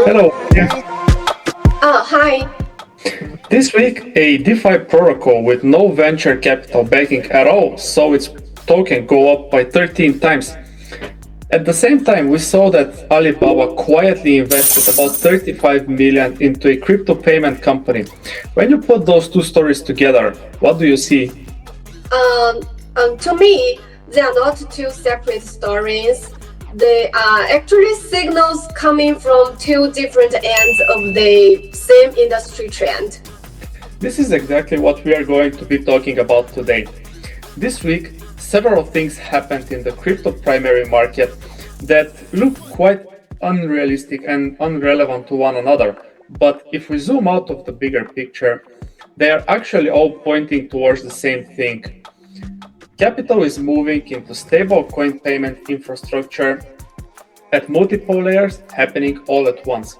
Hello. Yeah. Hi. This week, a DeFi protocol with no venture capital backing at all saw its token go up by 13 times. At the same time, we saw that Alibaba quietly invested about 35 million into a crypto payment company. When you put those two stories together, what do you see? To me, they are not two separate stories. They are actually signals coming from two different ends of the same industry trend. This is exactly what we are going to be talking about today. This week, several things happened in the crypto primary market that look quite unrealistic and unrelevant to one another. But if we zoom out of the bigger picture, they are actually all pointing towards the same thing. Capital is moving into stablecoin payment infrastructure at multiple layers happening all at once.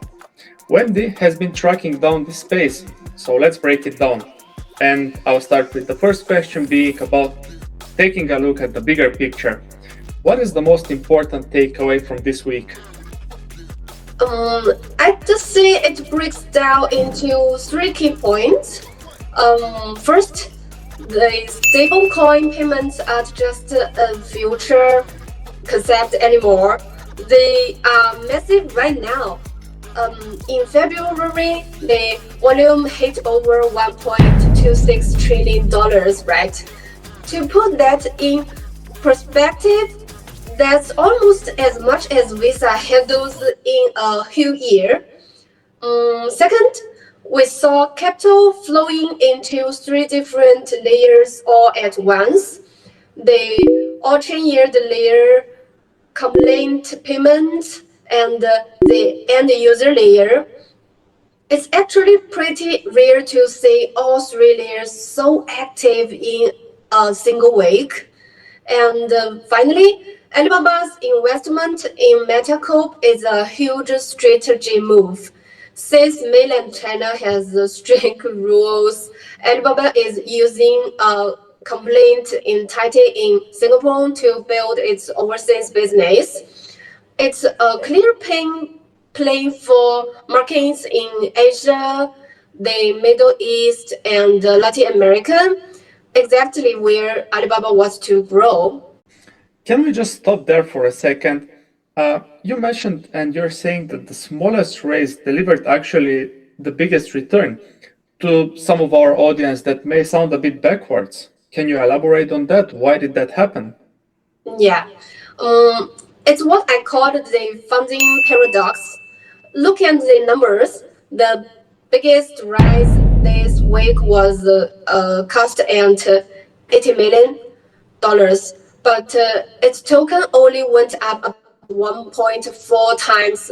Wendy has been tracking down this space, so let's break it down. And I'll start with the first question being about taking a look at the bigger picture. What is the most important takeaway from this week? I just see it breaks down into three key points. First, the stablecoin payments aren't just a future concept anymore. They are massive right now. In February, the volume hit over $1.26 trillion, right? To put that in perspective, that's almost as much as Visa handles in a whole year. Second, we saw capital flowing into three different layers all at once. The on-chain yield layer, complaint payment, and the end user layer. It's actually pretty rare to see all three layers so active in a single week. And finally, Alibaba's investment in MetaComp is a huge strategy move. Since mainland China has strict rules, Alibaba is using a complaint entity in Singapore to build its overseas business. It's a clear play for markets in Asia, the Middle East, and Latin America, exactly where Alibaba wants to grow. Can we just stop there for a second? You mentioned and you're saying that the smallest raise delivered actually the biggest return. To some of our audience, that may sound a bit backwards. Can you elaborate on that? Why did that happen? Yeah. It's what I call the funding paradox. Look at the numbers. The biggest rise this week was cost at $80 million, but its token only went up about 1.4 times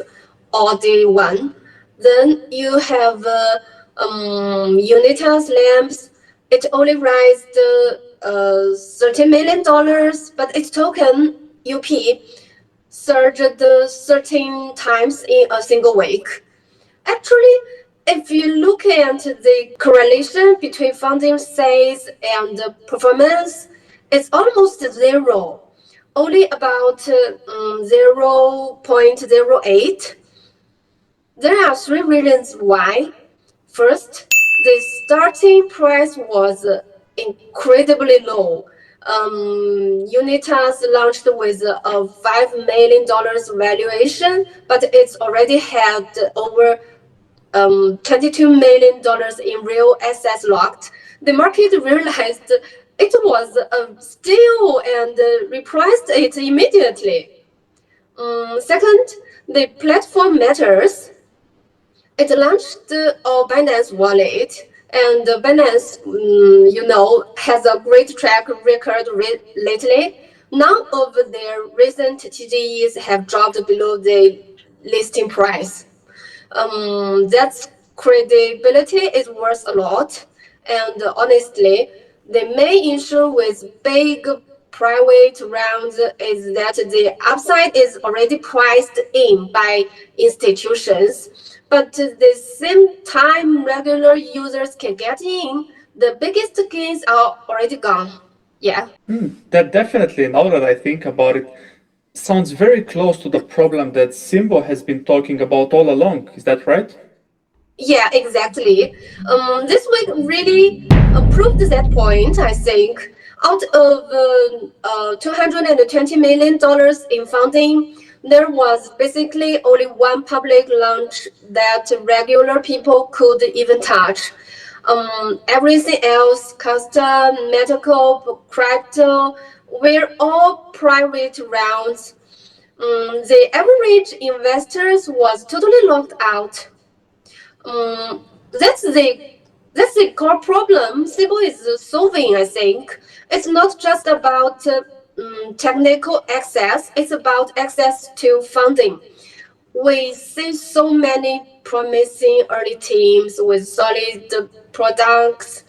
all day one. Then you have Unitas Labs. It only raised $30 million, but its token UP surged 13 times in a single week. Actually, if you look at the correlation between funding size and performance, it's almost zero, only about 0.08. There are three reasons why. First, the starting price was incredibly low. Unitas launched with a $5 million valuation, but it's already had over $22 million in real assets locked. The market realized it was a steal and repriced it immediately. Second, the platform matters. It launched a Binance wallet, and Binance, has a great track record lately. None of their recent TGEs have dropped below the listing price. That credibility is worth a lot. And honestly, the main issue with big private rounds is that the upside is already priced in by institutions. But at the same time regular users can get in, the biggest gains are already gone. Yeah. That definitely, now that I think about it, sounds very close to the problem that Synbo has been talking about all along. Is that right? Yeah, exactly. This week really proved that point, I think. Out of $220 million in funding, there was basically only one public launch that regular people could even touch. Everything else, custom, MetaComp, crypto, were all private rounds. The average investors was totally locked out. um, that's the core problem Sibo is solving. I think it's not just about technical access; it's about access to funding. We see so many promising early teams with solid products,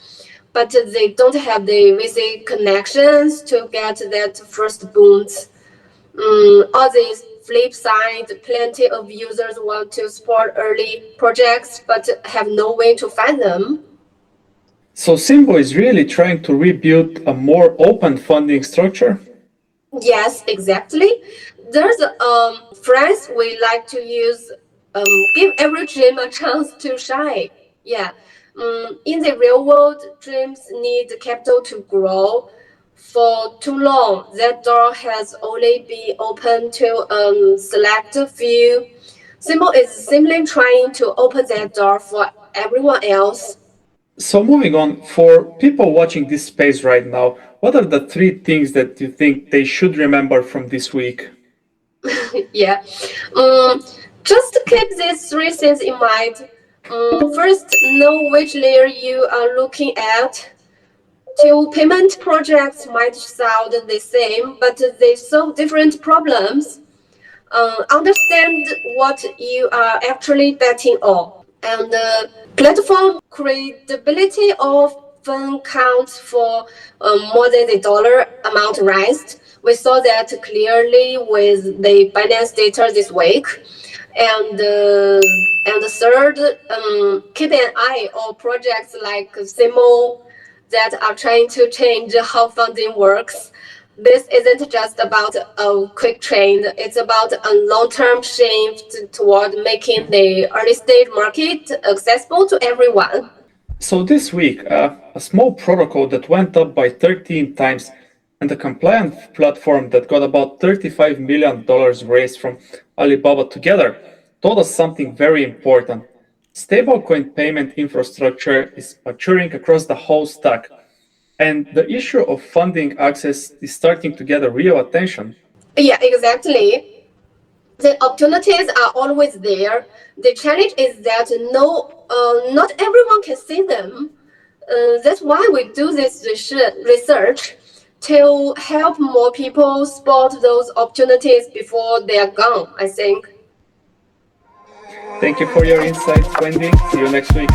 but they don't have the VC connections to get that first boost. On the flip side, plenty of users want to support early projects but have no way to find them. So Synbo is really trying to rebuild a more open funding structure. Yes, exactly. There's phrase we like to use, give every dream a chance to shine. Yeah. In the real world, dreams need capital to grow. For too long, that door has only been open to a select few. Symbol is simply trying to open that door for everyone else. So moving on, for people watching this space right now, what are the three things that you think they should remember from this week? Yeah. Um, just keep these three things in mind. First, know which layer you are looking at. Two payment projects might sound the same, but they solve different problems. Understand what you are actually betting on. And platform credibility often counts for more than the dollar amount raised. We saw that clearly with the Binance data this week. And third, keep an eye on projects like Simo that are trying to change how funding works. This isn't just about a quick trend, it's about a long-term shift toward making the early stage market accessible to everyone. So this week, a small protocol that went up by 13 times and a compliant platform that got about $35 million raised from Alibaba together told us something very important. Stablecoin payment infrastructure is maturing across the whole stack, and the issue of funding access is starting to get a real attention. Yeah, exactly. The opportunities are always there. The challenge is that not everyone can see them. That's why we do this research to help more people spot those opportunities before they are gone, I think. Thank you for your insights, Wendy. See you next week.